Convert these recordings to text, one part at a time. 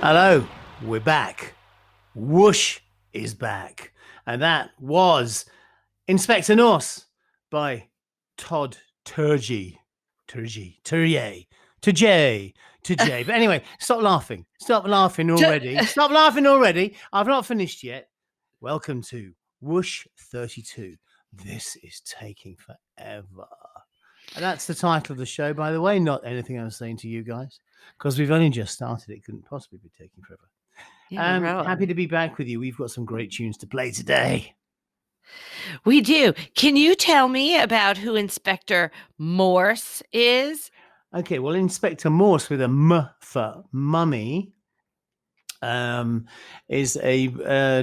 Hello, we're back. Whoosh is back. And that was Inspector Norse by Todd Terje. Terje. But anyway, stop laughing. Stop laughing already. Stop laughing already. I've not finished yet. Welcome to Whoosh 32. This is taking forever. And that's the title of the show, by the way, not anything I was saying to you guys, because we've only just started. It couldn't possibly be taking forever. Yeah, really. Happy to be back with you. We've got some great tunes to play today. We do. Can you tell me about who Inspector Morse is? Okay, well, Inspector Morse with a M for mummy is a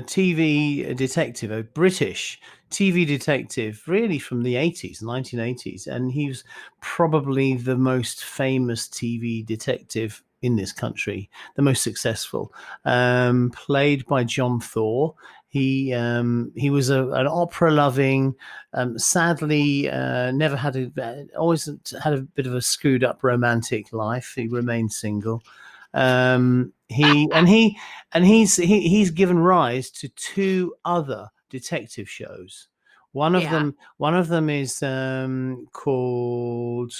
TV detective, a British TV detective, really from the 80s, 1980s. And he was probably the most famous TV detective in this country, the most successful, played by John Thor. He was an opera-loving, sadly never had always had a bit of a screwed up romantic life. He remained single. He's given rise to two other detective shows. One of them is called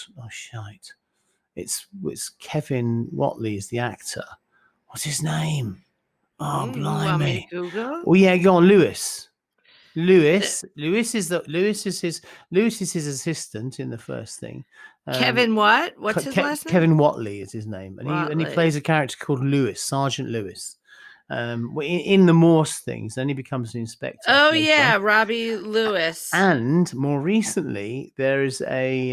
It's Kevin Whatley is the actor. What's his name? Oh, blimey! You want me to Google? Oh yeah, go on, Lewis. Lewis is his assistant in the first thing. Kevin what? What's his last name? Kevin Whatley is his name, and he plays a character called Lewis, Sergeant Lewis. In the Morse things, then he becomes an inspector. Oh yeah, Robbie Lewis. And more recently, there's a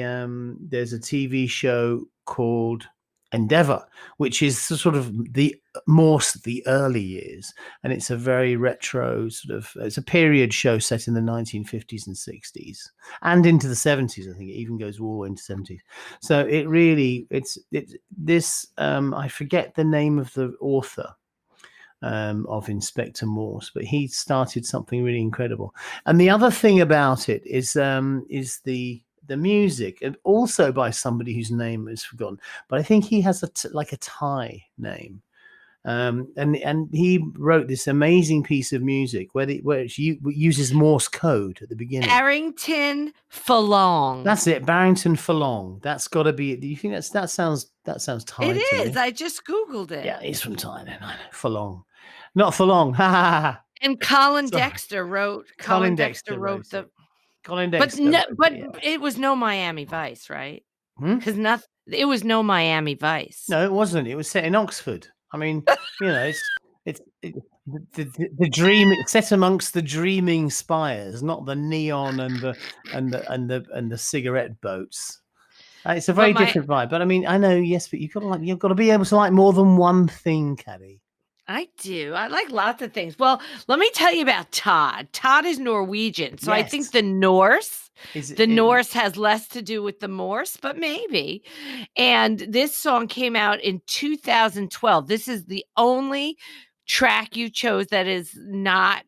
TV show called Endeavour, which is sort of the Morse, the early years, and it's a very retro it's a period show set in the 1950s and 60s and into the 70s. I think it even goes all into 70s. So it really I forget the name of the author of Inspector Morse, but he started something really incredible. And the other thing about it is the music, and also by somebody whose name is forgotten, but I think he has a Thai name. And he wrote this amazing piece of music where it uses Morse code at the beginning. Barrington Falong. That's it, Barrington Falong. That's got to be. Do you think that sounds Thai? It is. I just Googled it. Yeah, he's from Thailand. I know. Falong, not Falong. Ha ha ha. And Colin Dexter wrote. Colin Dexter wrote the. Colin Dexter. But it was no Miami Vice, right? Because it was no Miami Vice. No, it wasn't. It was set in Oxford. I mean, it's the dream. It's set amongst the dreaming spires, not the neon and the cigarette boats. It's a very different vibe. But I mean, I know, yes, but you've got to be able to like more than one thing, Katy. I do. I like lots of things. Well, let me tell you about Todd. Todd is Norwegian. So yes. I think the Norse has less to do with the Morse, but maybe. And this song came out in 2012. This is the only track you chose that is not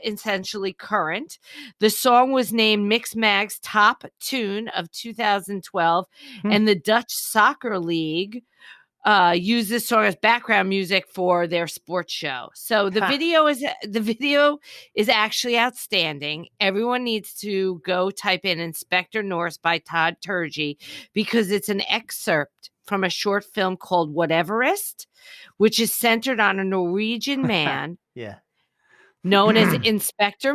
essentially current. The song was named Mixmag's top tune of 2012, and the Dutch Soccer League use this song as background music for their sports show. So the video is actually outstanding. Everyone needs to go type in Inspector Norse by Todd Terje, because it's an excerpt from a short film called Whateverist, which is centered on a Norwegian man known as Inspector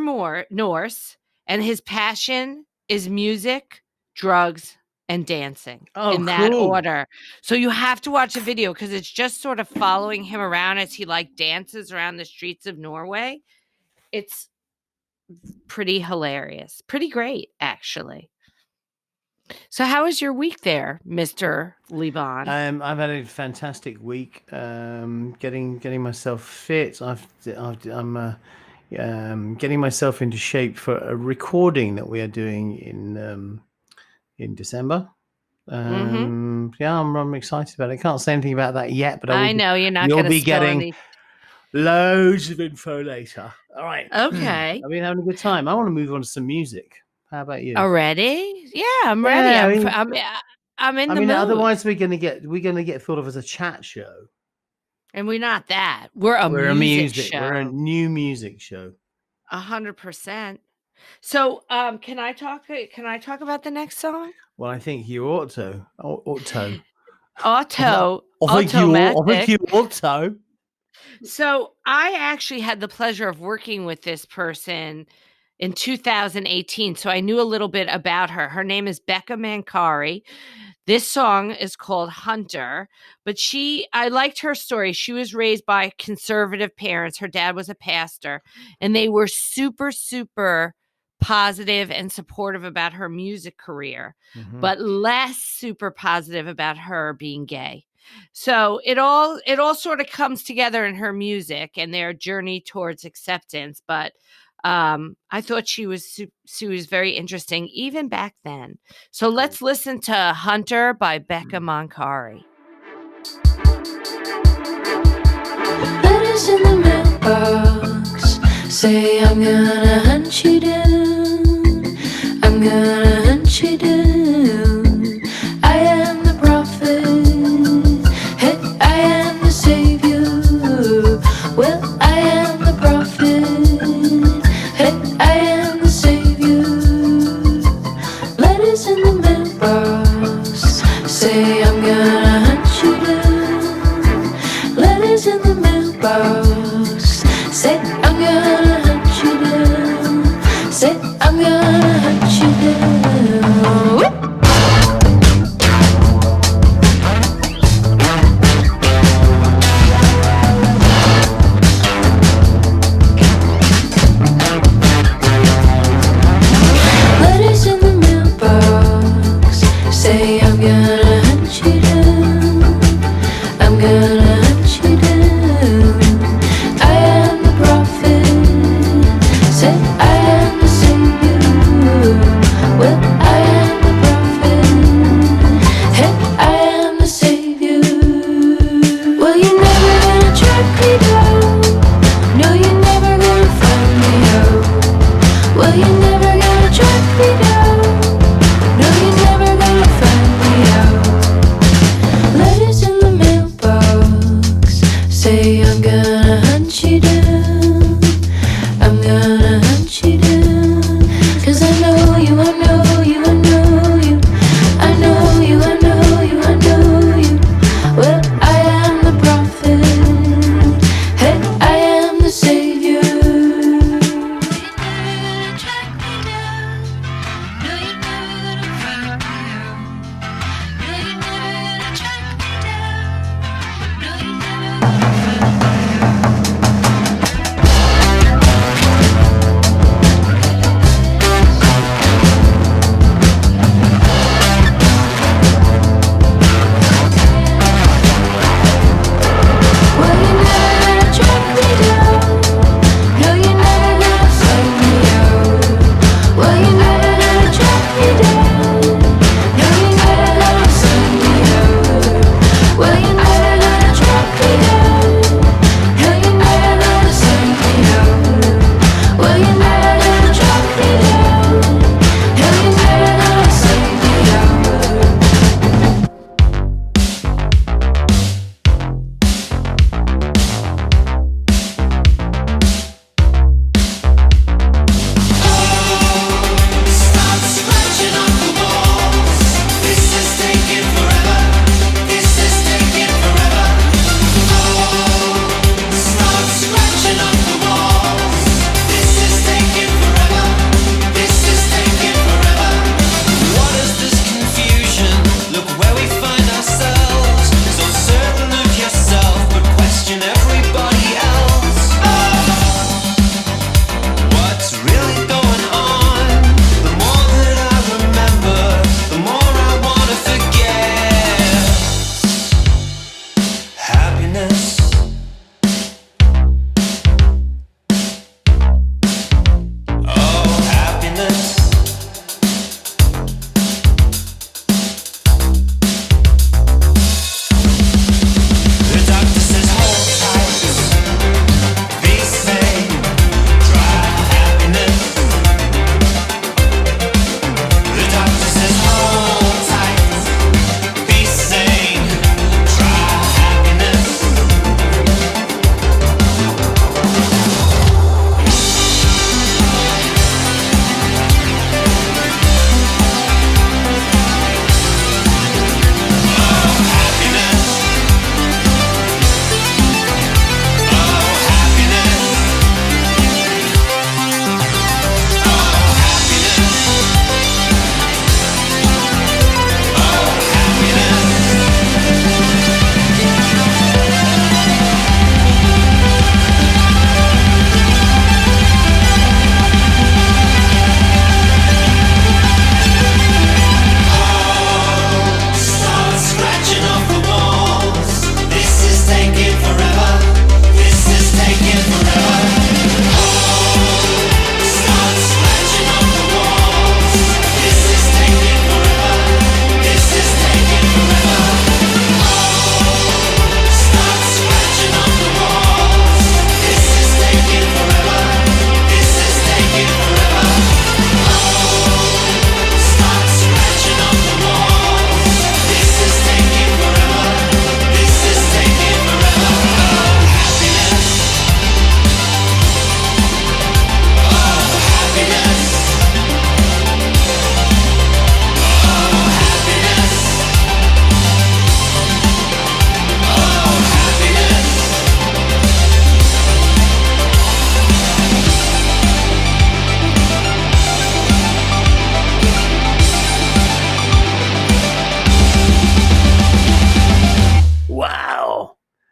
Norse, and his passion is music, drugs, and dancing in that order. So you have to watch the video, because it's just sort of following him around as he dances around the streets of Norway. It's pretty hilarious. Pretty great, actually. So how was your week there, Mr. Liban? I've had a fantastic week. Getting myself fit. I'm getting myself into shape for a recording that we are doing in December. Yeah, I'm excited about it. I can't say anything about that yet, but I know you're not going to be getting loads of info later. All right. Okay. I've been having a good time. I want to move on to some music. How about you? Already? Yeah, I'm ready. I'm in the mood. Otherwise we're gonna get thought of as a chat show. And we're not that. We're a music show. We're a new music show. 100%. So, can I talk about the next song? Well, I think you ought to. Auto. I think you ought to. So, I actually had the pleasure of working with this person in 2018. So I knew a little bit about her. Her name is Becca Mancari. This song is called Hunter, but I liked her story. She was raised by conservative parents. Her dad was a pastor, and they were super, super positive and supportive about her music career, but less super positive about her being gay. So it all sort of comes together in her music and their journey towards acceptance. But I thought she was very interesting even back then. So let's listen to Hunter by Becca Mancari. Letters in the mailbox say I'm gonna hunt you down. I'm gonna hunt you down. I am the prophet. Hey, I am the savior. Well, I am the prophet. Hey, I am the savior. Letters in the mailbox say I'm gonna hunt you down. Letters in the mailbox say I'm gonna hunt you down. Say I'm gonna hunt you down.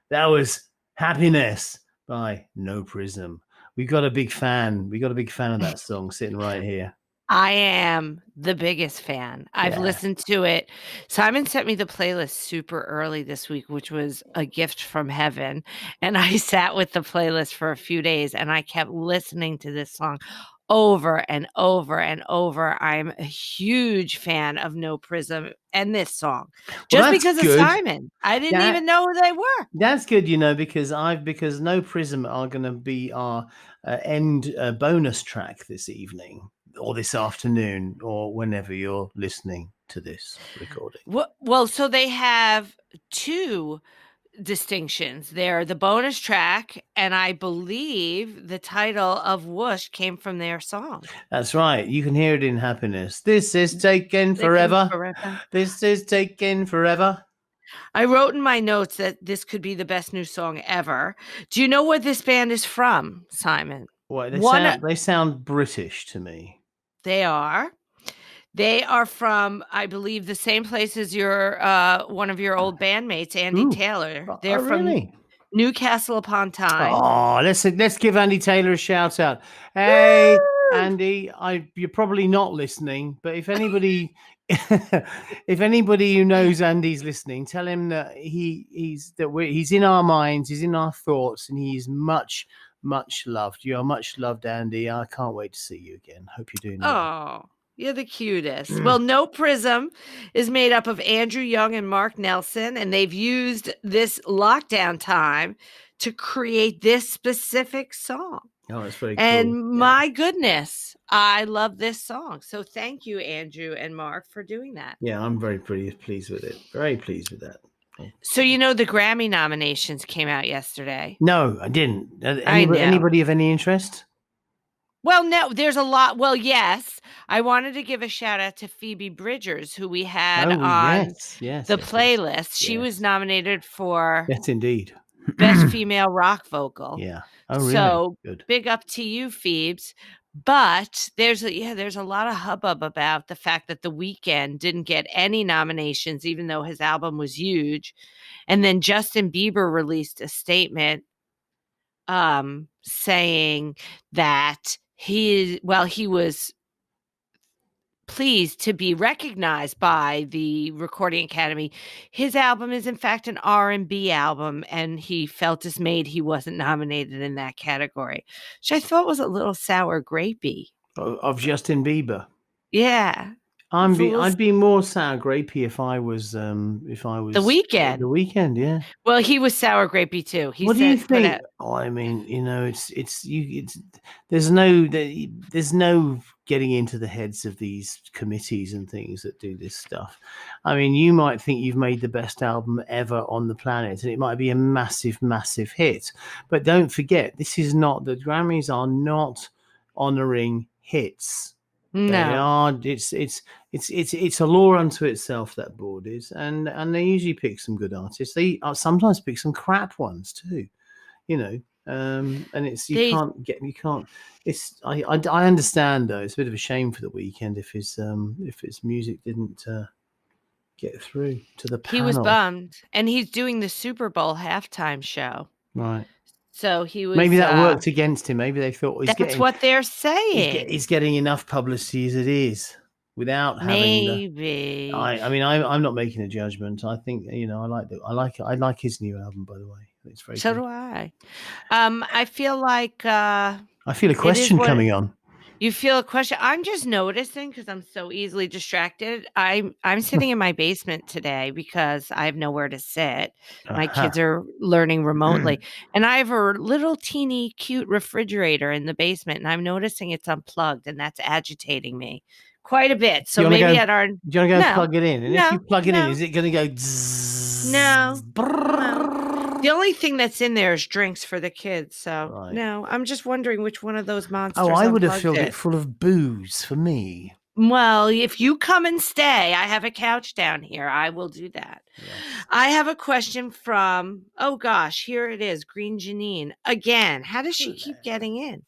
That was Happiness by Noprism. We got a big fan. We got a big fan of that song sitting right here. I am the biggest fan. I've listened to it. Simon sent me the playlist super early this week, which was a gift from heaven. And I sat with the playlist for a few days and I kept listening to this song over and over and over. I'm a huge fan of Noprism and this song. Just because of Simon. I didn't even know who they were. That's good, because Noprism are going to be our end bonus track this evening or this afternoon or whenever you're listening to this recording. Well, so they have two distinctions. They're the bonus track, and I believe the title of Whoosh came from their song. That's right. You can hear it in Happiness. This is taken forever. This is taken forever. I wrote in my notes that this could be the best new song ever. Do you know what this band is from, Simon? Well, they sound British to me. They are. They are from, I believe, the same place as your one of your old bandmates, Andy Taylor. They're from Newcastle upon Tyne. Oh, let's give Andy Taylor a shout out. Hey, woo! Andy, you're probably not listening, but if anybody who knows Andy's listening, tell him that he's in our minds, he's in our thoughts, and he's much loved. You are much loved, Andy. I can't wait to see you again. Hope you're doing well. Oh, you're the cutest. Well, Noprism is made up of Andrew Young and Mark Nelson, and they've used this lockdown time to create this specific song. Oh, that's very cool. And my goodness, I love this song. So thank you, Andrew and Mark, for doing that. Yeah, I'm very pleased with it. Very pleased with that. So, the Grammy nominations came out yesterday. No, I didn't. Anybody of any interest? Well, no, there's a lot. Well, yes. I wanted to give a shout out to Phoebe Bridgers, who we had on the playlist. Yes. She was nominated for Yes, indeed. Best Female Rock Vocal. Yeah. Oh, really? So good. Big up to you, Phoebes. But there's a lot of hubbub about the fact that The Weeknd didn't get any nominations, even though his album was huge. And then Justin Bieber released a statement saying that he was pleased to be recognized by the Recording Academy. His album is in fact an R&B album, and he felt dismayed he wasn't nominated in that category, which I thought was a little sour grapey. Of Justin Bieber. Yeah. I'd be more sour grapey if I was The Weeknd. The Weeknd, yeah. Well, he was sour grapey too. What do you think? There's no getting into the heads of these committees and things that do this stuff. I mean, you might think you've made the best album ever on the planet, and it might be a massive, massive hit. But don't forget, the Grammys are not honoring hits. No, it's a law unto itself, that board is, and they usually pick some good artists. They sometimes pick some crap ones too, and it's I understand though. It's a bit of a shame for The Weeknd if his music didn't get through to the panel. He was bummed, and he's doing the Super Bowl halftime show, right? So he was. Maybe that worked against him. Maybe they thought that's what they're saying. He's getting enough publicity as it is without having. Maybe. I'm not making a judgment. I think I like his new album, by the way. It's very. So good. do I. I feel like. I feel a question coming on. You feel a question. I'm just noticing because I'm so easily distracted. I'm sitting in my basement today because I have nowhere to sit. My kids are learning remotely. And I have a little teeny cute refrigerator in the basement, and I'm noticing it's unplugged, and that's agitating me quite a bit. So maybe at our... Do you want to go plug it in? And if you plug it in, is it going to go... No. The only thing that's in there is drinks for the kids. So, no, I'm just wondering which one of those monsters. Oh, I would have filled it full of booze for me. Well, if you come and stay, I have a couch down here. I will do that. Yes. I have a question from, here it is, Green Janine. Again, how does she keep getting in?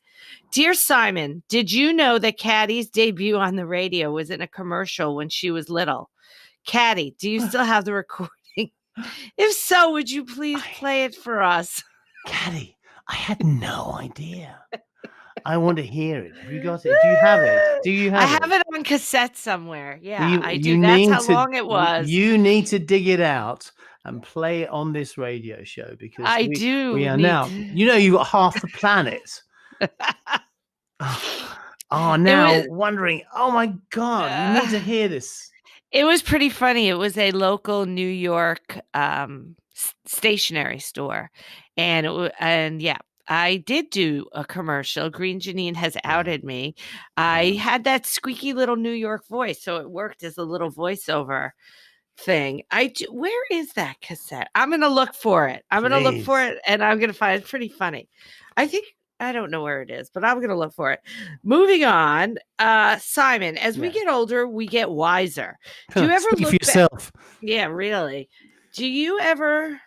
Dear Simon, did you know that Katy's debut on the radio was in a commercial when she was little? Katy, do you still have the recording? If so, would you please play it for us? Katy, I had no idea. I want to hear it. Have you got it? Do you have it? Do you have I it? have it on cassette somewhere. Yeah, I do. You That's need how long it was. You need to dig it out and play it on this radio show because I we do are need now. to. You've got half the planet. Now wondering. Oh my God! You need to hear this. It was pretty funny. It was a local New York stationery store, and yeah, I did do a commercial. Green Janine has outed me. I had that squeaky little New York voice, so it worked as a little voiceover thing. Where is that cassette? I'm gonna look for it. I'm gonna look for it, and I'm gonna find it. Pretty funny. I don't know where it is, but I'm gonna look for it. Moving on, Simon. As we get older, we get wiser. Do you ever look for yourself? Yeah, really. Do you ever?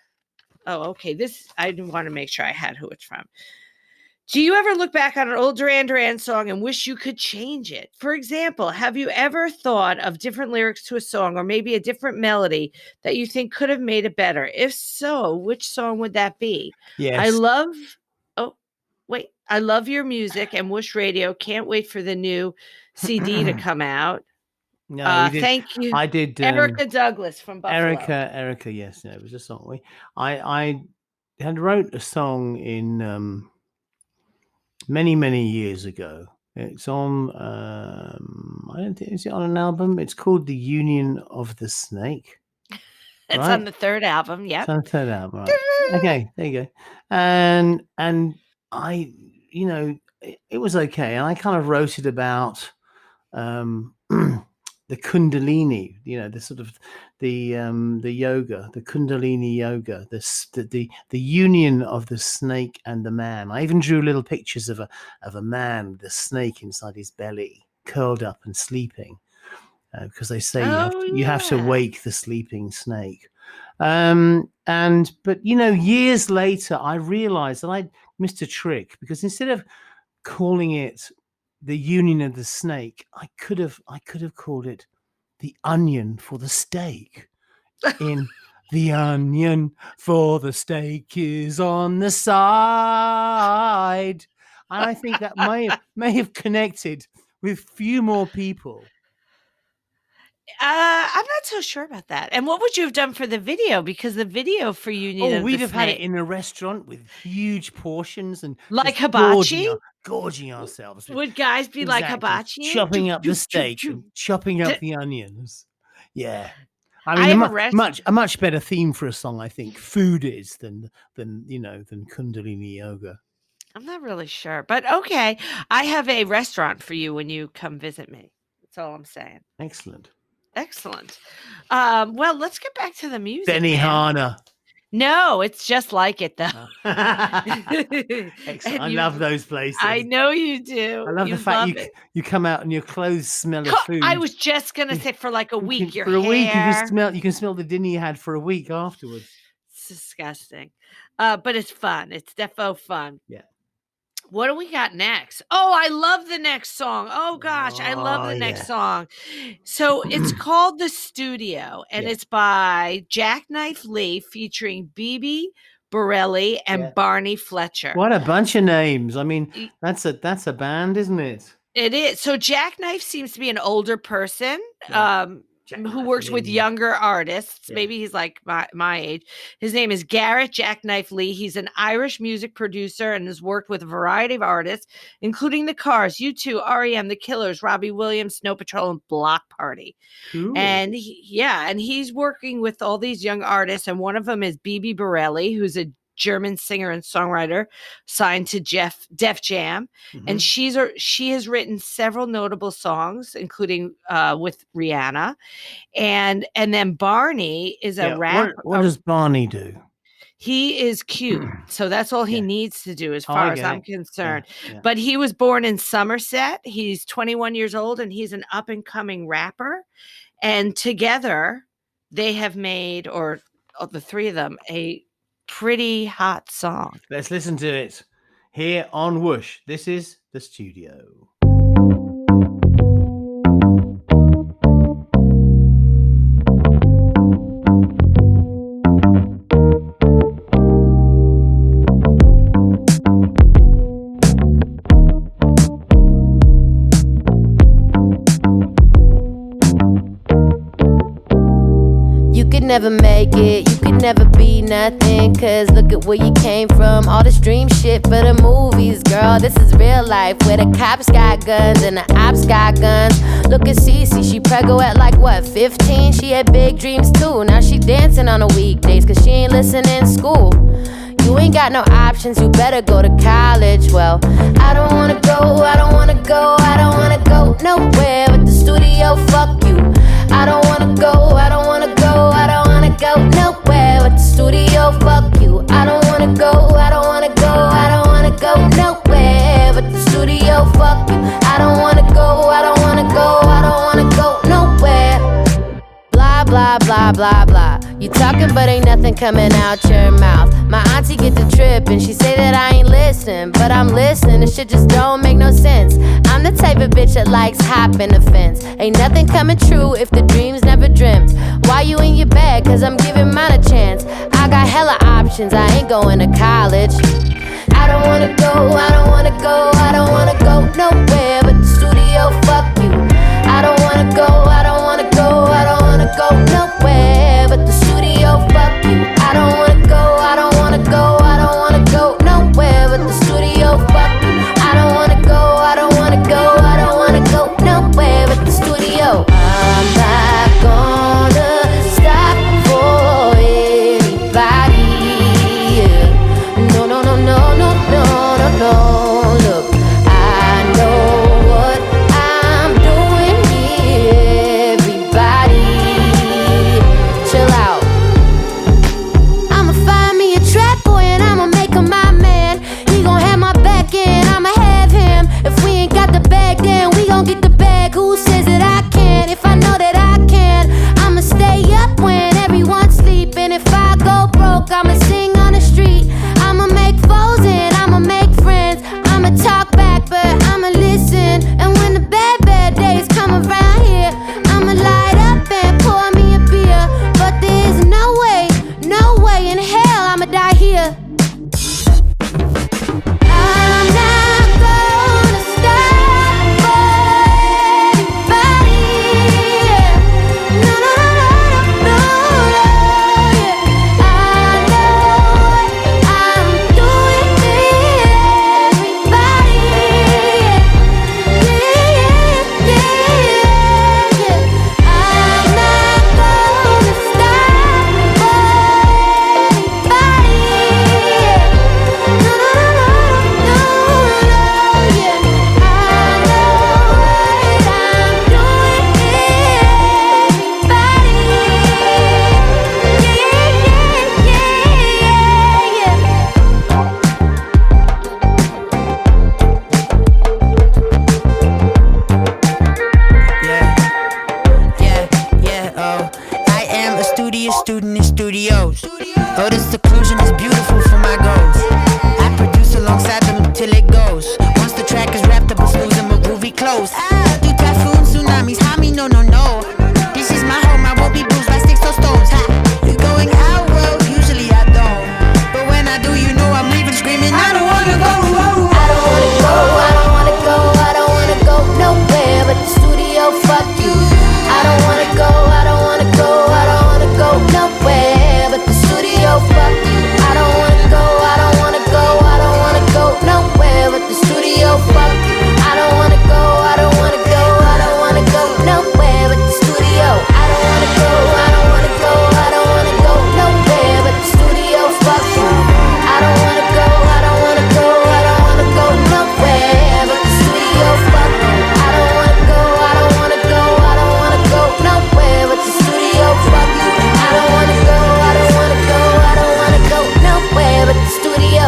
Oh, okay. I want to make sure I had who it's from. Do you ever look back on an old Duran Duran song and wish you could change it? For example, have you ever thought of different lyrics to a song or maybe a different melody that you think could have made it better? If so, which song would that be? Yes. I love your music and Whoosh Radio. Can't wait for the new CD to come out. No, we did. Thank you. I did. Erica Douglas from Buffalo. Erica. Yes, it was a song. I had wrote a song in many years ago. It's on. I don't think is it on an album. It's called "The Union of the Snake." It's on the third album. Yeah, it's on the third album. Right. Okay, there you go. And I, it was okay, and I kind of wrote it about the Kundalini, the sort of the yoga, the Kundalini yoga, the union of the snake and the man. I even drew little pictures of a man with a snake inside his belly, curled up and sleeping, because they say you have to wake the sleeping snake. But years later, I realized that I missed a trick, because instead of calling it the union of the snake, I could have called it the onion for the steak. In the onion for the steak is on the side. And I think that may have connected with few more people. I'm not so sure about that. And what would you have done for the video? Because the video for Union of we'd the have had it in a restaurant with huge portions and like hibachi, gorging ourselves. Would guys be like hibachi, chopping up the steak, and chopping up the onions? Yeah, I mean, a much better theme for a song, I think, food is than Kundalini yoga. I'm not really sure, but okay. I have a restaurant for you when you come visit me. That's all I'm saying. Excellent. Well, let's get back to the music. Benihana. No, it's just like it though. Excellent. I love those places. I know you do. I love the fact you come out and your clothes smell of food. I was just gonna say for like a week. You can smell the dinner you had for a week afterwards. It's disgusting, but it's fun. It's defo fun. Yeah. What do we got next? Oh, I love the next song. Oh gosh, I love the next song. So it's called The Studio, and it's by Jacknife Lee featuring Bibi, Bourelly, and Barny Fletcher. What a bunch of names. I mean, that's a band, isn't it? It is. So Jacknife seems to be an older person. Who works with younger artists. Yeah. Maybe he's like my age. His name is Garrett Jacknife Lee. He's an Irish music producer and has worked with a variety of artists, including The Cars, U2, REM, The Killers, Robbie Williams, Snow Patrol, and Block Party. Cool. And he's working with all these young artists, and one of them is Bibi Bourelly, who's a German singer and songwriter signed to Def Jam. Mm-hmm. And she has written several notable songs, including with Rihanna. And then Barny is a rapper. What does Barny do? He is cute. So that's all he needs to do as far as I'm concerned. Yeah. But he was born in Somerset. He's 21 years old and he's an up and coming rapper. And together they have made, or the three of them, a pretty hot song. Let's listen to it here on Whoosh. This is The Studio. never make it, you could never be nothing. Cause look at where you came from. All this dream shit for the movies, girl. This is real life where the cops got guns and the ops got guns. Look at Cece, she preggo at like what, 15? She had big dreams too. Now she dancing on the weekdays cause she ain't listening in school. You ain't got no options, you better go to college. Well, I don't wanna go, I don't wanna go, I don't wanna go nowhere but the studio, fuck you. I don't wanna go, I don't wanna go, I don't wanna go nowhere but the studio, fuck you. I don't wanna go, I don't wanna go, I don't wanna go nowhere but the studio, fuck you. I don't wanna go, I don't wanna go, I don't wanna go nowhere. Blah, blah, blah, blah, blah. You talking but ain't nothing coming out your mouth. My auntie get the trip and she say that I ain't listening. But I'm listening, this shit just don't make no sense. I'm the type of bitch that likes hopping the fence. Ain't nothing coming true if the dream's never dreamt. Why you in your bed? Cause I'm giving mine a chance. I got hella options, I ain't going to college. I don't wanna go, I don't wanna go, I don't wanna go nowhere but the studio, fuck you. I don't wanna go, I don't wanna go, I don't wanna go nowhere but the studio, fuck you. I don't wanna go, I don't wanna go, I don't wanna go nowhere but the studio, fuck you. I don't wanna go, I don't wanna go, I don't wanna go nowhere but the studio. I'm not gonna stop for anybody. No, no, no, no, no, no, no, no. Look, I know what I'm doing here, everybody. Chill out. I'ma find me a trap boy and I'ma make him my man. He gon' have my back and I'ma have him. If we ain't got the bag, then we gon' get the bag. Who says that I can't? If I know that I can, I'ma stay up when everyone's sleeping. If I go broke, I'ma sing on the street. I'ma make foes and I'ma make friends. I'ma talk back, but I'ma listen. And when the bad, bad days come around here, I'ma light up and pour me a beer. But there's no way in hell I'ma die here. I'm not gonna stop for anybody. No, no, no, no, no, no, yeah. I know what I'm doing here, everybody. Yeah, yeah, yeah, yeah. I'm not gonna stop for anybody. No, no, no, no, no, yeah. I know what I'm doing here, everybody. Yeah, yeah, yeah, oh. I am a studious student in studios. Oh, the seclusion is beautiful for my goals. I produce alongside them till it goes. Once the track is wrapped up, it's losing my groovy clothes. Do typhoons, tsunamis, hami, no, no, no. This is my home, I won't be bruised by sticks or stones. You going out? Well, usually I don't. But when I do, you know I'm leaving screaming, I don't wanna go. I don't wanna go, I don't wanna go, I don't wanna go nowhere but the studio, fuck you. I don't wanna go, I don't wanna go, I don't wanna go nowhere but the studio, fuck you. I don't wanna go, I don't wanna go, I don't wanna go nowhere but the studio, fuck you. I don't wanna go, I don't wanna go, I don't wanna go nowhere but the studio. I don't wanna go, I don't wanna go, I don't wanna go nowhere but the studio, fuck you. I don't wanna go, I don't wanna go, I don't wanna go nowhere but the studio, fuck you. I don't wanna go, I don't wanna go, I don't wanna go nowhere but the studio, fuck you. I don't wanna go, I don't wanna go, I don't wanna go nowhere but the studio.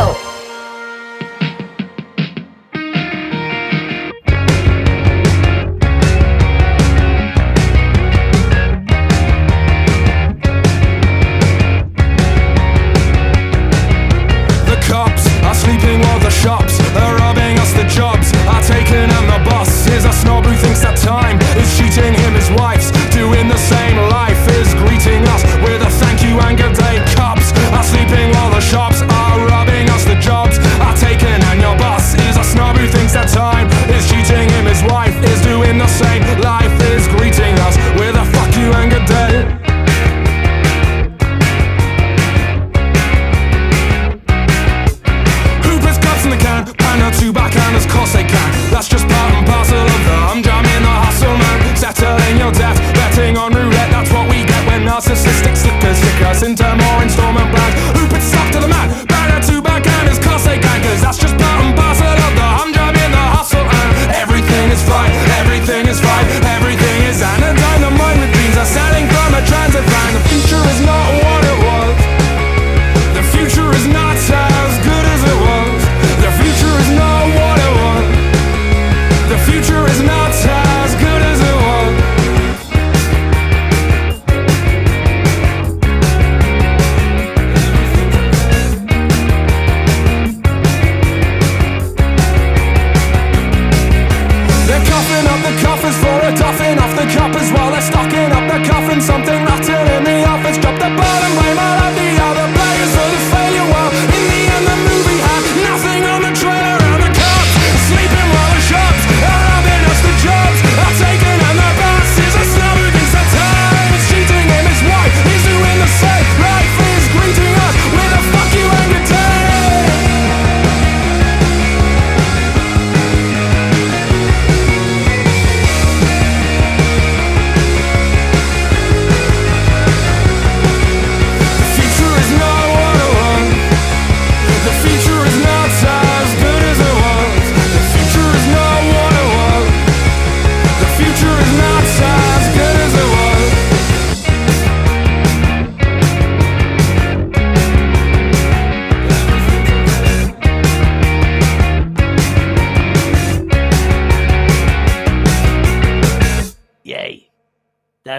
The cops are sleeping while the shops are robbing us the jobs are taken and the boss is a snob who thinks that time is cheating him. His wife's doing the same. Life is greeting us with a thank you and good day. Cops are sleeping while the shops are robbing us the jobs are taken and your boss is a snob who thinks that time is cheating him. His wife is doing the same. Life is greeting us with a fuck you and good day.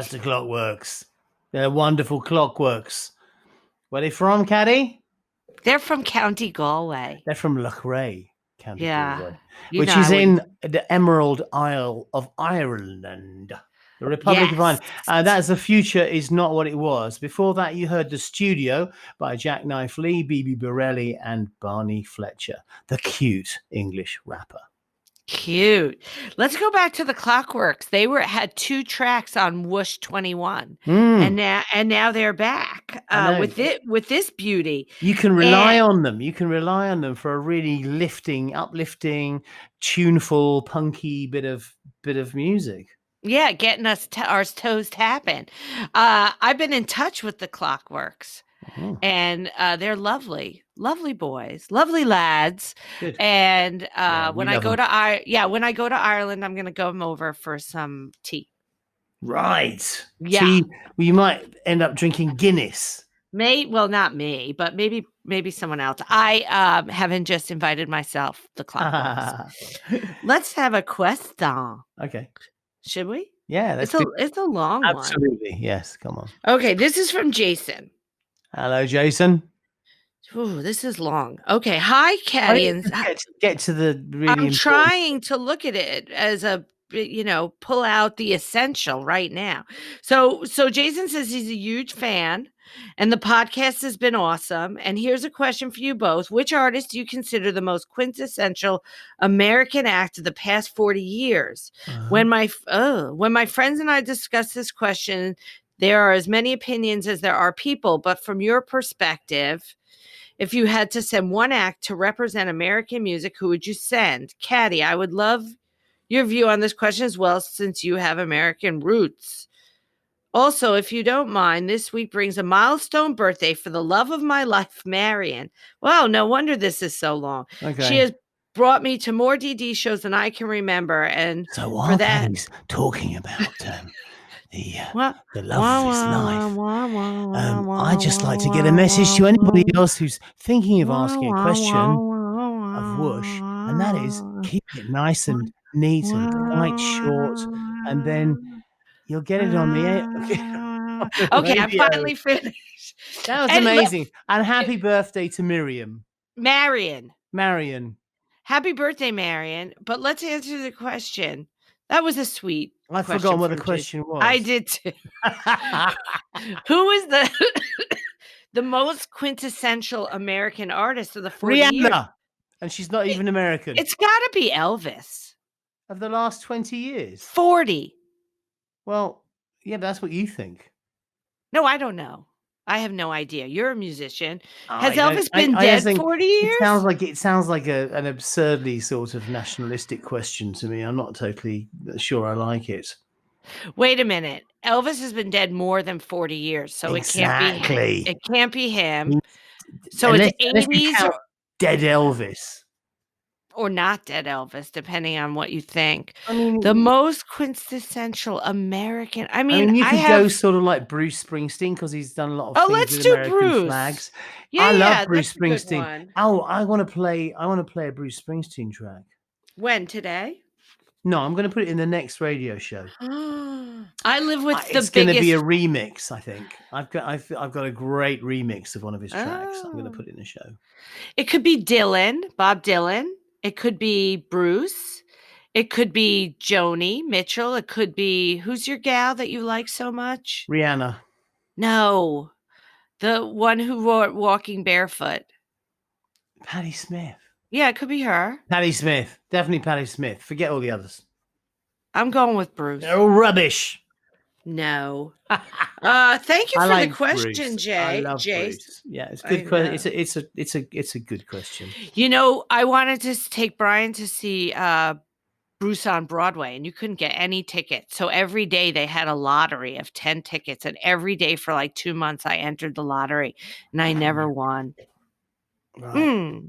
That's the Clockworks. They're wonderful Clockworks. Where are they from, Katy? They're from County Galway. They're from Loughrea, County Galway, which is in the Emerald Isle of Ireland. The Republic of Ireland. That's the future is not what it was. Before that, you heard The Studio by Jacknife Lee, Bibi Bourelly, and Barny Fletcher, the cute English rapper. Cute. Let's go back to the Clockworks. They had 2 tracks on Whoosh 21, and now they're back with this beauty. You can rely on them. You can rely on them for a really uplifting, tuneful, punky bit of music. Yeah, getting us our toes tapping. I've been in touch with the Clockworks, and they're lovely boys, lovely lads. Good. And when I go to Ireland, I'm going to go over for some tea. Right. Yeah. Tea. Well, you might end up drinking Guinness. Well, not me, but maybe someone else. I haven't just invited myself. The Clockworks. Let's have a question. Okay. Should we? Yeah, it's a long one. Absolutely. Yes, come on. Okay, this is from Jason. Hello, Jason. Ooh, this is long. Okay, hi, Katy. And get to the really I'm important. trying to look at it as a pull out the essential right now. So Jason says he's a huge fan and the podcast has been awesome. And here's a question for you both. Which artist do you consider the most quintessential American act of the past 40 years? When my friends and I discuss this question, there are as many opinions as there are people, but from your perspective, if you had to send one act to represent American music, who would you send? Katy, I would love your view on this question as well, since you have American roots. Also, if you don't mind, this week brings a milestone birthday for the love of my life, Marion. Wow, no wonder this is so long. Okay. She has brought me to more DD shows than I can remember. And so while Katy's talking about the love of his life, I'd just like to get a message to anybody else who's thinking of asking a question of Whoosh, and that is keep it nice and neat and quite short, and then you'll get it on the air. Okay, I'm finally finished. That was amazing. And happy birthday to Marion. Happy birthday, Marion. But let's answer the question. That was a sweet I've forgotten what the question was. I did too. Who is the most quintessential American artist of the 40 Rihanna. years? And she's not even American. It's got to be Elvis. Of the last 20 years? 40. Well, yeah, but that's what you think. No, I don't know. I have no idea. You're a musician. Has Elvis been dead 40 years? It sounds like an absurdly sort of nationalistic question to me. I'm not totally sure I like it. Wait a minute. Elvis has been dead more than 40 years, so exactly. It can't be him. So it's 80s or dead Elvis. Or not dead Elvis, depending on what you think. I mean, the most quintessential American. I mean you could go sort of like Bruce Springsteen because he's done a lot of things with American Bruce. Flags. Yeah, I love Bruce Springsteen. Oh, I want to play a Bruce Springsteen track. When, today? No, I'm going to put it in the next radio show. I live with the biggest. It's going to be a remix, I think. I've got a great remix of one of his tracks. I'm going to put it in the show. It could be Bob Dylan. It could be Bruce. It could be Joni Mitchell. It could be, who's your gal that you like so much? Rihanna. No. The one who wrote Walking Barefoot. Patti Smith. Yeah, it could be her. Patti Smith. Definitely Patti Smith. Forget all the others. I'm going with Bruce. They're all rubbish. No. Thank you for the question, Bruce. Jay. I love Bruce. Yeah, it's a good question. It's a good question. You know, I wanted to take Brian to see Bruce on Broadway, and you couldn't get any tickets. So every day they had a lottery of 10 tickets, and every day for like 2 months I entered the lottery, and I never won. Right.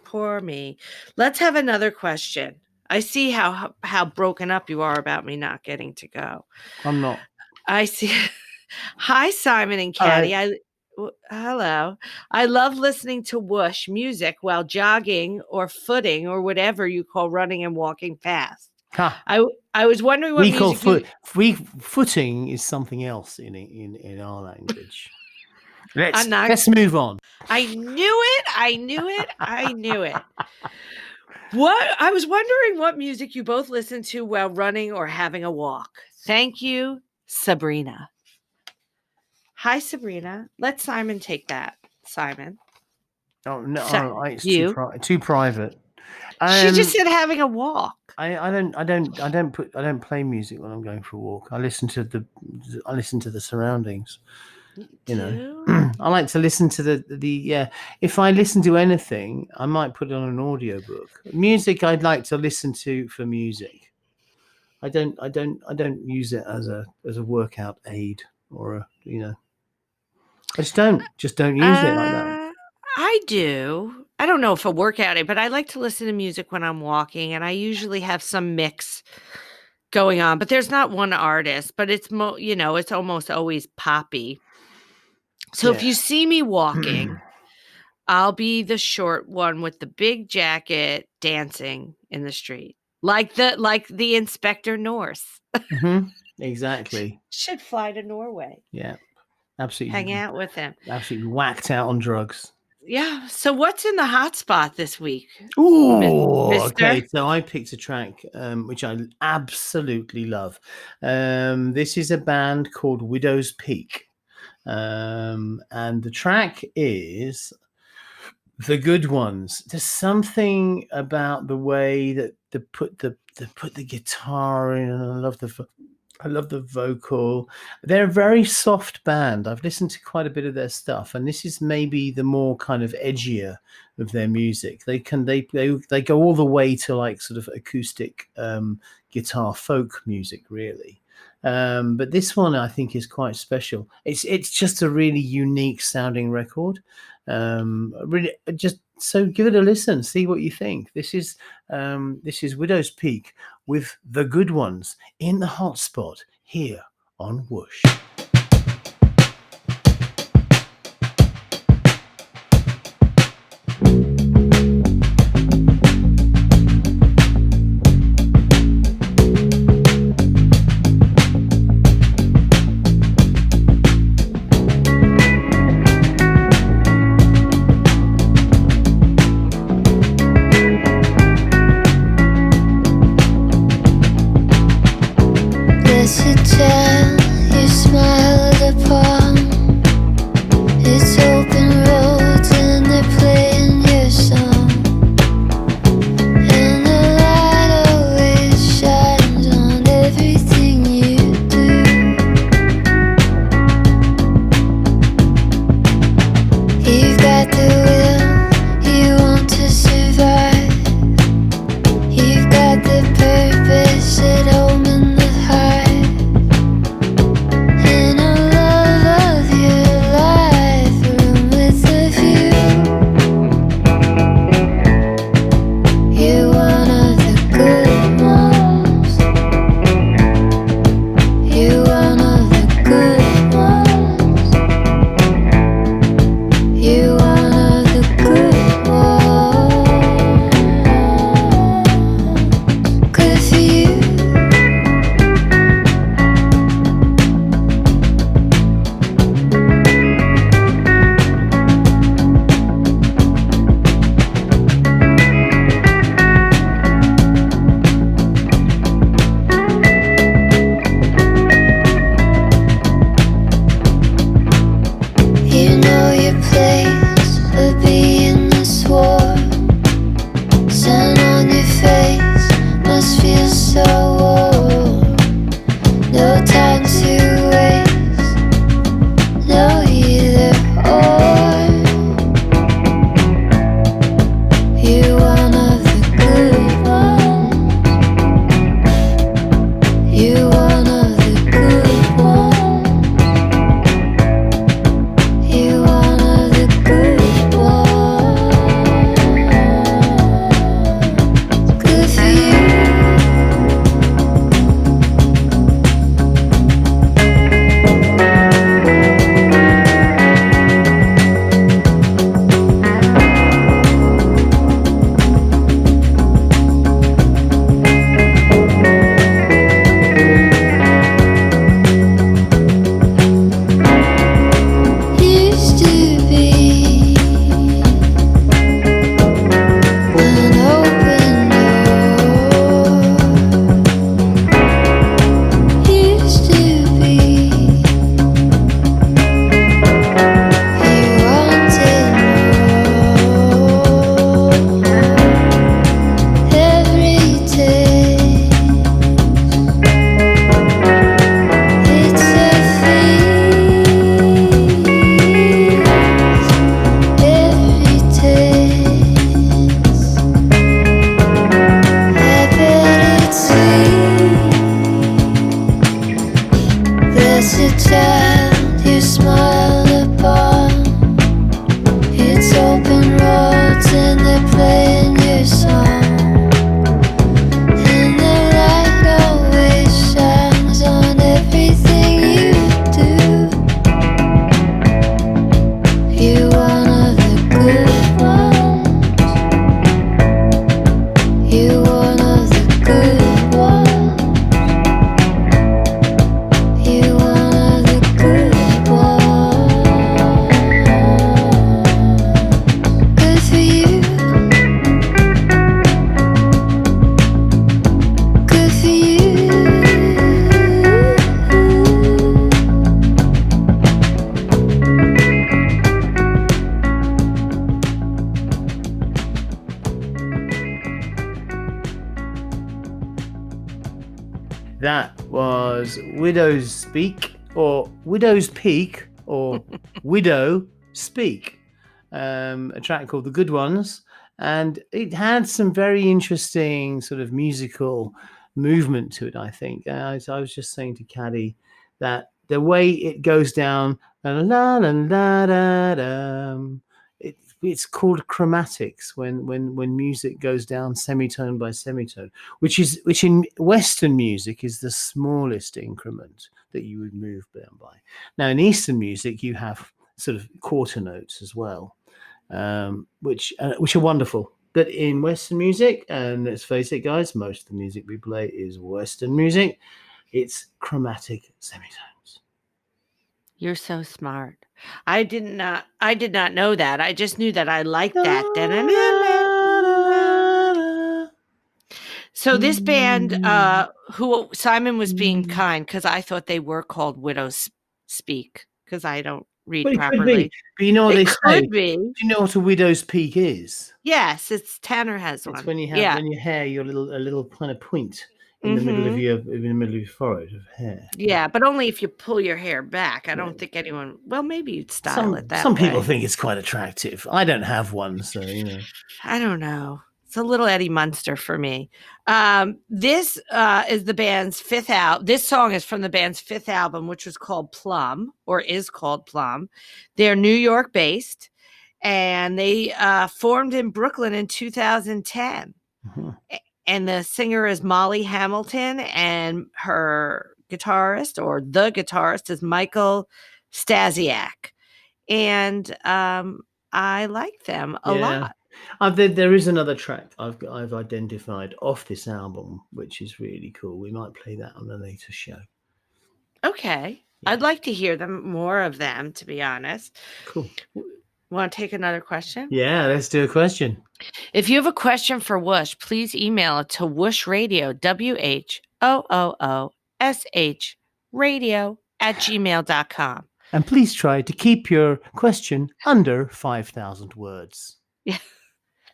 Poor me. Let's have another question. I see how broken up you are about me not getting to go. I'm not. I see. Hi, Simon and Katy. Hello. I love listening to Whoosh music while jogging or footing or whatever you call running and walking fast. I was wondering what footing is something else in our language. Let's move on. I knew it. What I was wondering what music you both listen to while running or having a walk. Thank you, Sabrina. Hi, Sabrina. Let Simon take that. Simon. Oh no, it's too private. She just said having a walk. I don't play music when I'm going for a walk. I listen to the surroundings. You know, I like to listen to the if I listen to anything, I might put on an audiobook. Music I'd like to listen to for music. I don't use it as a workout aid or a, you know. I just don't use it like that. I do. I don't know if a workout aid, but I like to listen to music when I'm walking, and I usually have some mix going on, but there's not one artist, but it's it's almost always poppy. So if you see me walking, I'll be the short one with the big jacket dancing in the street. Like the Inspector Norse. Exactly. Should fly to Norway. Yeah. Absolutely. Hang out with him. Absolutely whacked out on drugs. Yeah. So what's in the hot spot this week? Okay. So I picked a track which I absolutely love. This is a band called Widowspeaking. And the track is The Good Ones. There's something about the way that they put the guitar in, and I love the vocal. They're a very soft band. I've listened to quite a bit of their stuff, and this is maybe the more kind of edgier of their music. They go all the way to like sort of acoustic guitar folk music, really. But this one I think is quite special. It's just a really unique sounding record. Really, so give it a listen, see what you think. This is Widowspeaking with The Good Ones in the hot spot here on Whoosh. You smiled upon. It's open roads and they're playing your song. And the light always shines on everything you do. You've got the will, you want to survive. You've got the purpose at home in the heart. You wanna and they're playing your song. And the light always shines on everything you do. You're one of the good ones. You're one of the good ones. You're one of the good ones. Good for you. Good for you. That was Widow's Speak, or Widow's Peak, or Widow Speak, a track called The Good Ones. And it had some very interesting sort of musical movement to it, I think. I was just saying to Katy that the way it goes down, la la la la la la, it's called chromatics when music goes down semitone by semitone, which in Western music is the smallest increment that you would move down by. Now in Eastern music you have sort of quarter notes as well, which are wonderful. But in Western music, and let's face it, guys, most of the music we play is Western music. It's chromatic semitones. You're so smart. I did not know that. I just knew that I liked that. So this band, who Simon was being kind because I thought they were called Widows Speak because I don't read Well, it properly. could be. But you know what It they say? could be. Do you know what a widow's peak is? Yes, it's Tanner has one. It's when you have when your hair, a little kind of point in the middle of your forehead of hair. Yeah, but only if you pull your hair back. I don't think anyone. Well, maybe you'd style it that way. Some people think it's quite attractive. I don't have one, so you know. I don't know. It's a little Eddie Munster for me. This is the band's fifth album. This song is from the band's fifth album, which was called Plum, or is called Plum. They're New York based, and they formed in Brooklyn in 2010. Mm-hmm. And the singer is Molly Hamilton, and her guitarist, or the guitarist, is Michael Stasiak. And I like them a lot. There is another track I've identified off this album, which is really cool. We might play that on a later show. Okay. Yeah. I'd like to hear more of them, to be honest. Cool. Want to take another question? Yeah, let's do a question. If you have a question for Whoosh, please email it to whooshradio, WHOOOSH radio @gmail.com. And please try to keep your question under 5,000 words. Yeah,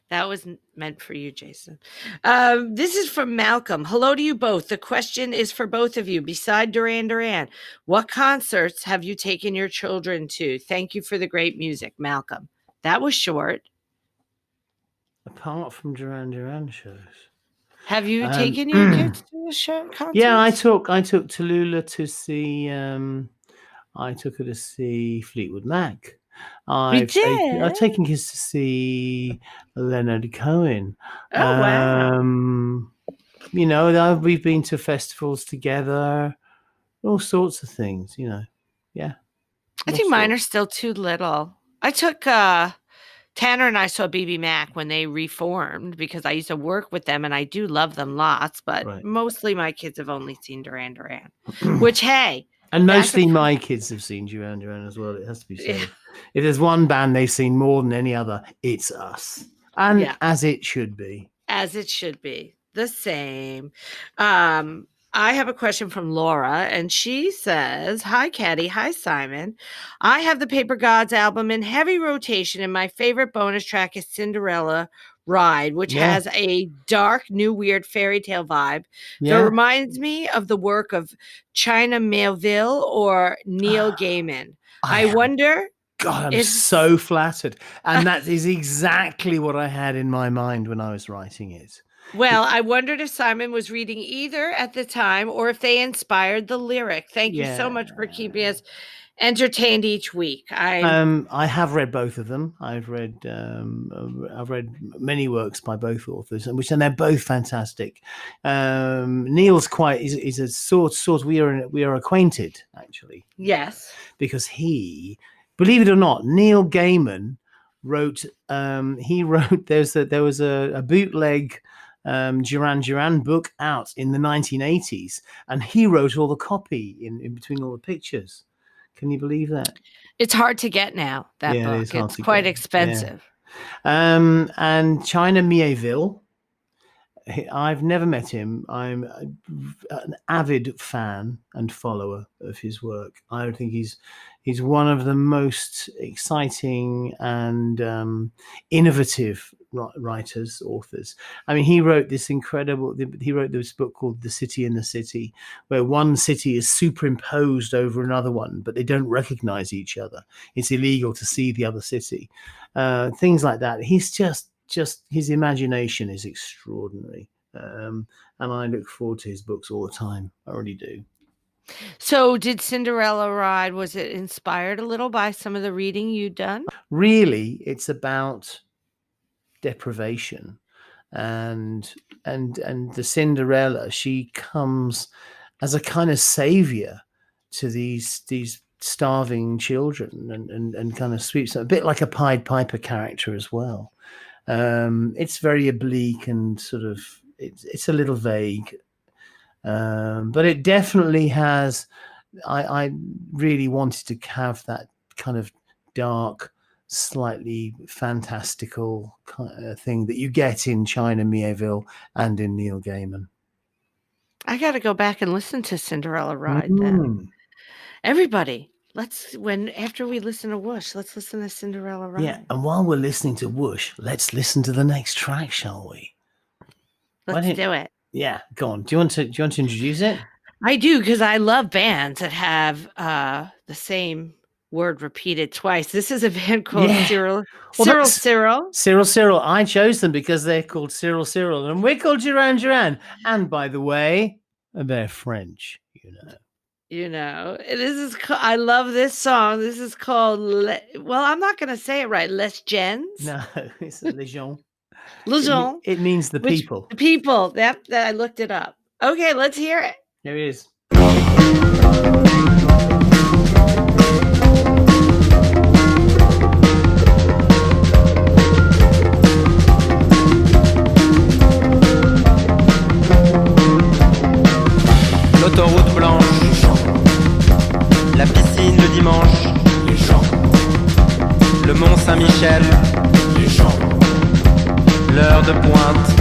that was meant for you, Jason. This is from Malcolm. Hello to you both. The question is for both of you. Beside Duran Duran, what concerts have you taken your children to? Thank you for the great music, Malcolm. That was short. Apart from Duran Duran shows. Have you taken your kids to a show? Concerts? Yeah, I took Tallulah to see. I took her to see Fleetwood Mac. I've taken kids to see Leonard Cohen. Oh wow! You know, we've been to festivals together, all sorts of things. You know, yeah. I think mine are still too little. I took Tanner and I saw Bibi Mac when they reformed because I used to work with them and I do love them lots, but mostly my kids have only seen Duran Duran, which, hey. And mostly my kids have seen Duran Duran as well. It has to be said. Yeah. If there's one band they've seen more than any other, it's us. And as it should be. As it should be. The same. I have a question from Laura, and she says, hi, Katy. Hi, Simon. I have the Paper Gods album in heavy rotation, and my favorite bonus track is Cinderella Ride, which has a dark, new, weird fairy tale vibe that reminds me of the work of China Melville or Neil Gaiman. I wonder... God, I'm so flattered. And that is exactly what I had in my mind when I was writing it. Well, I wondered if Simon was reading either at the time or if they inspired the lyric. Thank you so much for keeping us entertained each week. I have read both of them. I've read many works by both authors, and they're both fantastic. Neil's is a sort. We are acquainted, actually. Yes, because he, believe it or not, Neil Gaiman wrote. There was a bootleg Duran Duran book out in the 1980s, and he wrote all the copy in between all the pictures. Can you believe that? It's hard to get now, that book. It's quite expensive. Yeah. And China Mieville, I've never met him. I'm an avid fan and follower of his work. I think he's one of the most exciting and innovative authors. I mean, he wrote this book called The City in the City, where one city is superimposed over another one, but they don't recognize each other. It's illegal to see the other city. Things like that. He's just his imagination is extraordinary. And I look forward to his books all the time. I really do. So did Cinderella Ride, was it inspired a little by some of the reading you'd done? Really, it's about deprivation, and the Cinderella, she comes as a kind of savior to these starving children, and kind of sweeps them, a bit like a Pied Piper character as well. It's very oblique and sort of it's a little vague, but it definitely has. I really wanted to have that kind of dark, slightly fantastical kind of thing that you get in China Mieville and in Neil Gaiman. I got to go back and listen to Cinderella Ride then. Everybody, after we listen to Whoosh, let's listen to Cinderella Ride. Yeah, and while we're listening to Whoosh, let's listen to the next track, shall we? Let's do it. Yeah, go on. Do you want to introduce it? I do, because I love bands that have the same word repeated twice. This is a band called Cyril. I chose them because they're called Cyril, and we're called Duran Duran. And by the way, they're French, You know, I love this song. This is called, I'm not going to say it right. Les Gens. No, it's Les Gens. Les Gens. It means the people. The people. That I looked it up. Okay, let's hear it. Here it is. L'autoroute blanche, la piscine le dimanche, le Mont Saint-Michel, l'heure de pointe,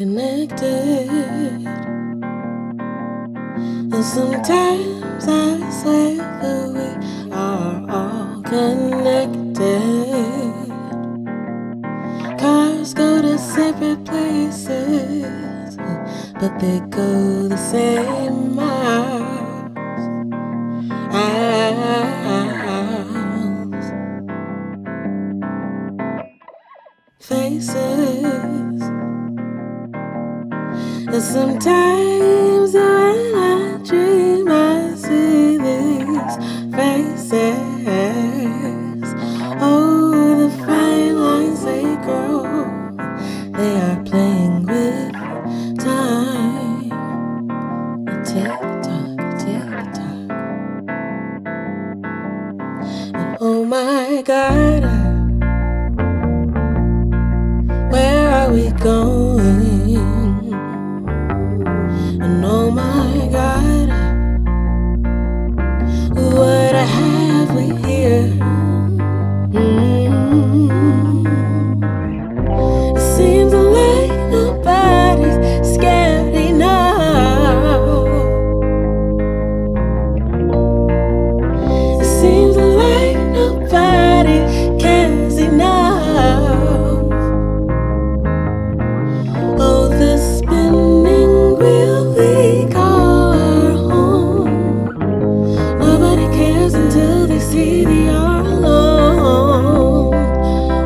connected. And sometimes I swear that we are all connected. Cars go to separate places, but they go the same miles. Faces. And sometimes when I dream I see these faces. Oh, the fine lines they grow, they are playing with time. A tick-tock, tick-tock. And oh my God, where are we going? And oh my God, what have we here? It seems like nobody's scared enough. It seems like nobody cares enough. Oh, the spinning wheel we call our home. Nobody cares until they see they are alone.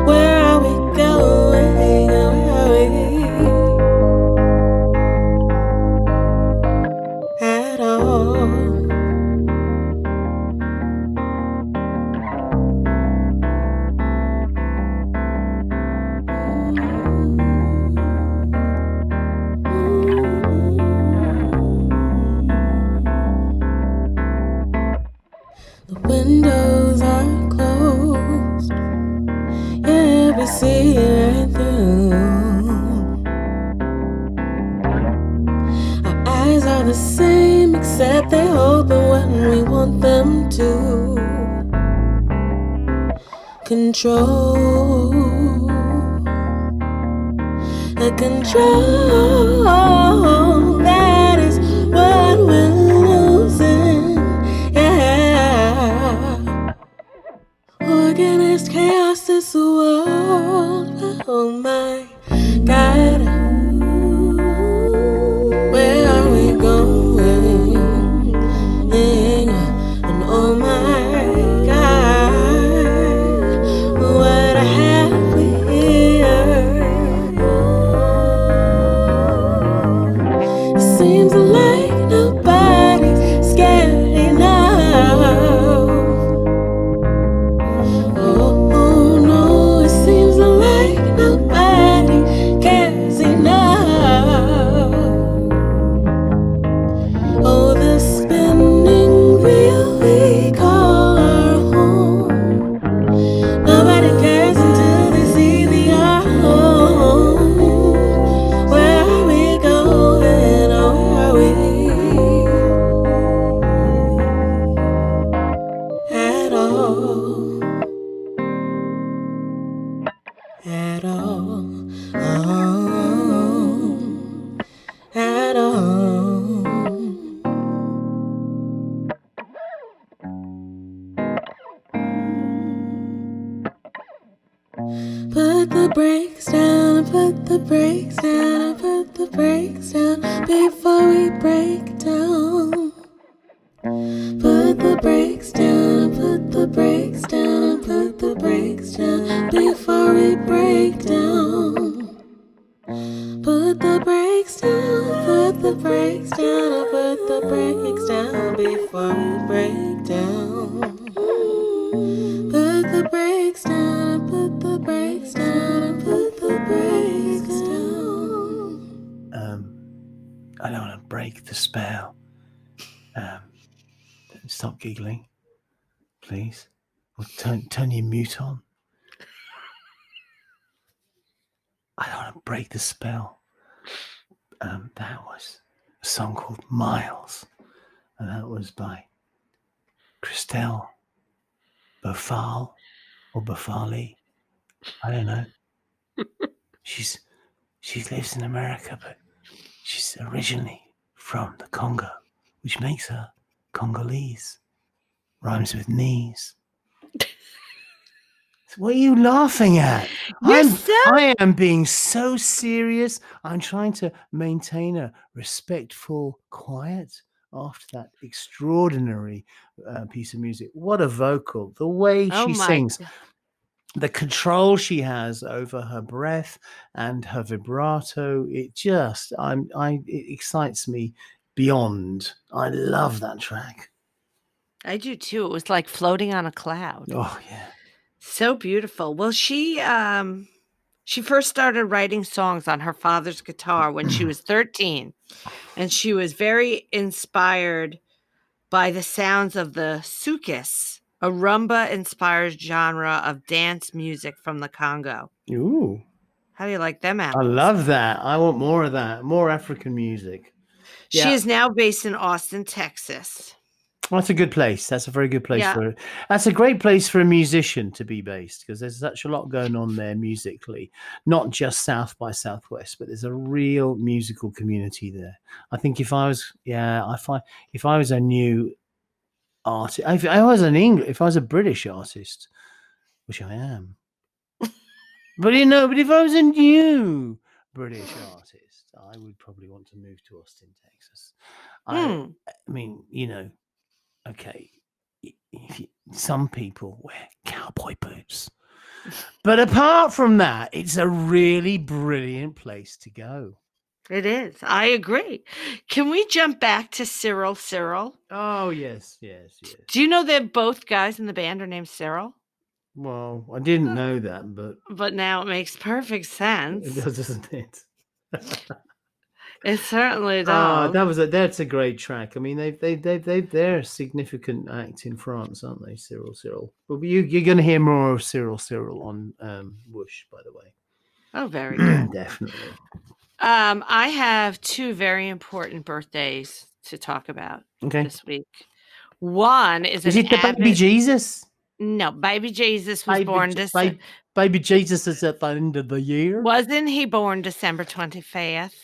Where are we going? Where are we? At all. The windows are closed, yeah, we see right through. Our eyes are the same, except they open when we want them to. Control, the control, that is what we're losing, yeah. Organized chaos is the world, but oh my God, where are we going? And oh my God, what have we here? It seems like nobody's scared enough. Oh no, it seems like nobody cares enough. Oh, the spinning wheel we call our home. Nobody cares until they see the home. Where are we going? Oh, where are we? At all. At all. Oh, at all. Put the brakes down, put the brakes down, put the brakes down before we break down. Put the brakes down, put the brakes down, put the brakes down before we break down. Put the brakes down, put the brakes down, put the brakes down before we break down. Put the brakes down, put the brakes down, put the brakes down. I don't want to break the spell. Stop giggling, please. Or turn your mute on. I don't want to break the spell. That was a song called Miles, and that was by Christelle, Bofale or Bofale. I don't know. She's she lives in America, but she's originally from the Congo, which makes her Congolese. Rhymes with knees. What are you laughing at? I am being so serious. I'm trying to maintain a respectful quiet after that extraordinary piece of music. What a vocal. The way she sings. The control she has over her breath and her vibrato, it excites me beyond. I love that track. I do too. It was like floating on a cloud. Oh yeah. So beautiful. Well, she first started writing songs on her father's guitar when she was 13, and she was very inspired by the sounds of the soukous, a rumba-inspired genre of dance music from the Congo. Ooh. How do you like them apples? I love that. I want more of that. More African music. She is now based in Austin, Texas. Well, that's a good place. That's a very good place that's a great place for a musician to be based, because there's such a lot going on there musically, not just South by Southwest, but there's a real musical community there. I think if I was a new artist, if I was a British artist, which I am, but if I was a new British artist, I would probably want to move to Austin, Texas. I mean, okay, some people wear cowboy boots, but apart from that, it's a really brilliant place to go. It is. I agree. Can we jump back to Cyril? Oh, yes. Do you know that both guys in the band are named Cyril? Well, I didn't know that, but now it makes perfect sense. It does, doesn't it? It certainly does. That's a great track. I mean, they're a significant act in France, aren't they? Cyril. But you're going to hear more of Cyril on WHOOSH, by the way. Oh, very good. Definitely. I have two very important birthdays to talk about this week. One is it the baby Jesus? No, baby Jesus was born Baby Jesus is at the end of the year. Wasn't he born December 25th?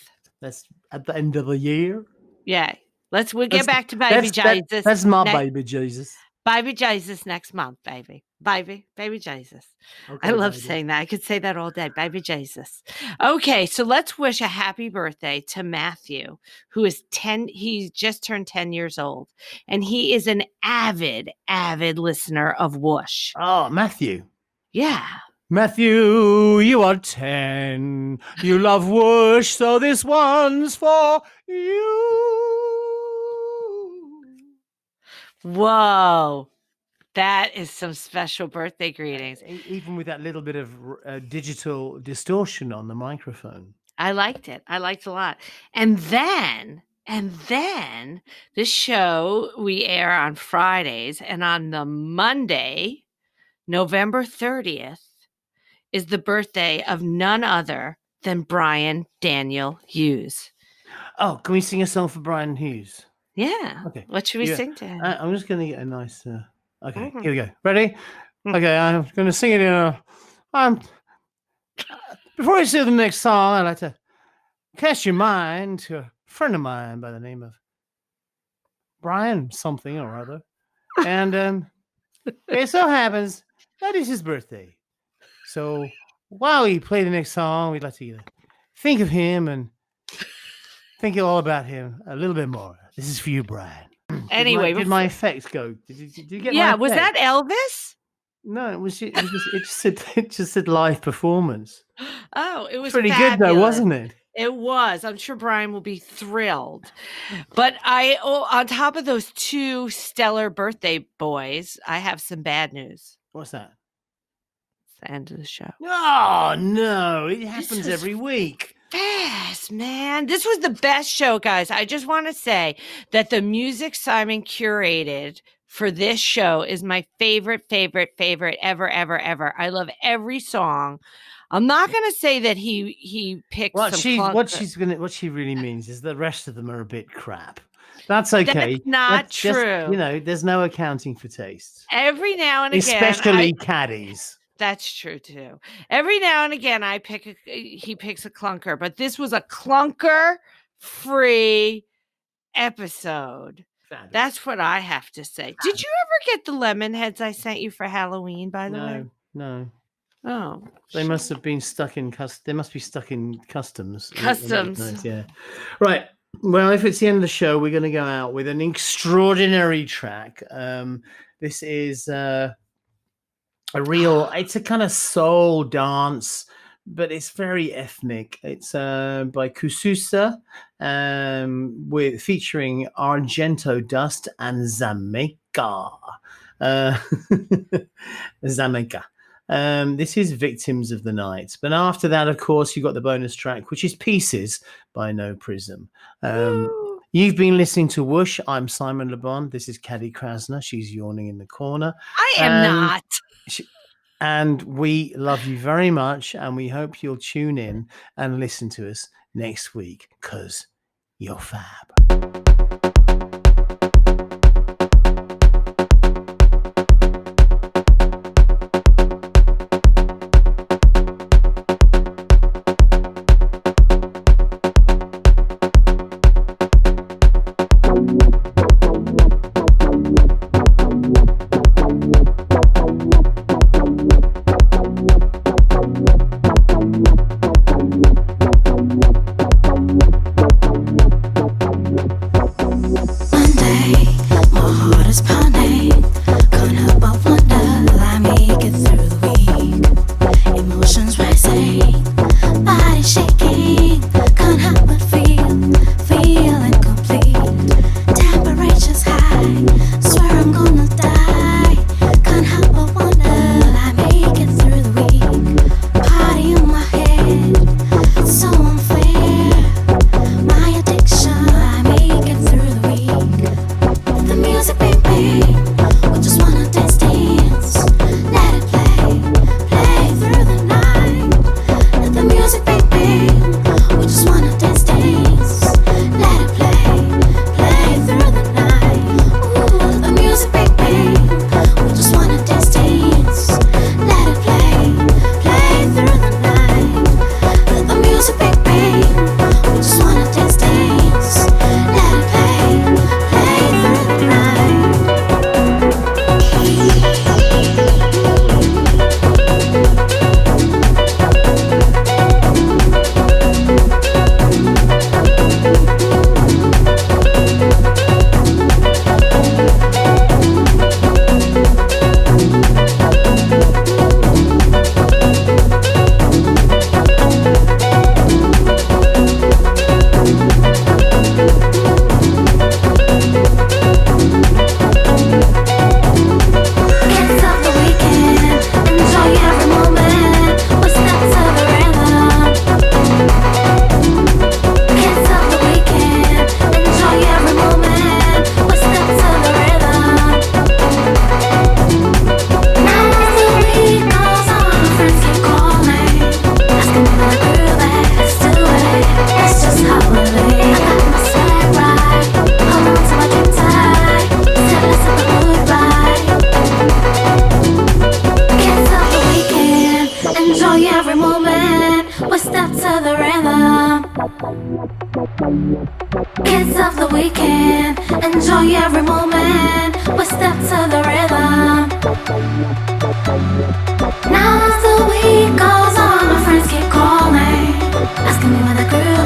That's at the end of the year. Yeah. We'll get back to baby Jesus. That's my baby Jesus. Baby Jesus next month, baby. Baby Jesus. Okay, I love saying that. I could say that all day. Baby Jesus. Okay, so let's wish a happy birthday to Matthew, who is 10. He just turned 10 years old, and he is an avid listener of WHOOSH. Oh, Matthew. Yeah. Matthew, you are 10. You love WHOOSH, so this one's for you. Whoa. That is some special birthday greetings. Even with that little bit of digital distortion on the microphone. I liked it. I liked it a lot. And then this show we air on Fridays, and on the Monday, November 30th, is the birthday of none other than Brian Daniel Hughes. Oh, can we sing a song for Brian Hughes? Yeah. Okay. What should we sing to him? I'm just going to get a nice... Okay, here we go. Ready? Okay, I'm going to sing it in a... before I sing the next song, I'd like to cast your mind to a friend of mine by the name of Brian something or other. And it so happens that is his birthday. So while we play the next song, we'd like to think of him and think all about him a little bit more. This is for you, Brian. Anyway, did my effects go? Did you get? Yeah, was that Elvis? No, it just said live performance. Oh, it was pretty fabulous. Good though, wasn't it? It was. I'm sure Brian will be thrilled. But on top of those two stellar birthday boys, I have some bad news. What's that? It's the end of the show. Oh no, it happens every week. Fast, man. This was the best show, guys. I just want to say that the music Simon curated for this show is my favorite ever. I love every song. I'm not going to say that he picked what she really means is the rest of them are a bit crap. That's okay. That's not true. Just, there's no accounting for tastes. Every now and again, especially caddies. That's true too. Every now and again, he picks a clunker, but this was a clunker-free episode. Fabulous. That's what I have to say. Did you ever get the lemon heads I sent you for Halloween? By the way, no. Oh, they must have been stuck in They must be stuck in customs. Customs. Yeah. Right. Well, if it's the end of the show, we're going to go out with an extraordinary track. This is it's a kind of soul dance, but it's very ethnic. It's by Kukusa, featuring Argento Dust and Zameka. Zameka. This is Victims of the Night. But after that, of course, you got the bonus track, which is Pieces by Noprism. You've been listening to Whoosh. I'm Simon Le Bon. This is Katy Krasner. She's yawning in the corner. I am not. And we love you very much. And we hope you'll tune in and listen to us next week, because you're fab. Kids of the weekend, enjoy every moment. We step to the rhythm. Now as the week goes on, my friends keep calling, asking me where the groove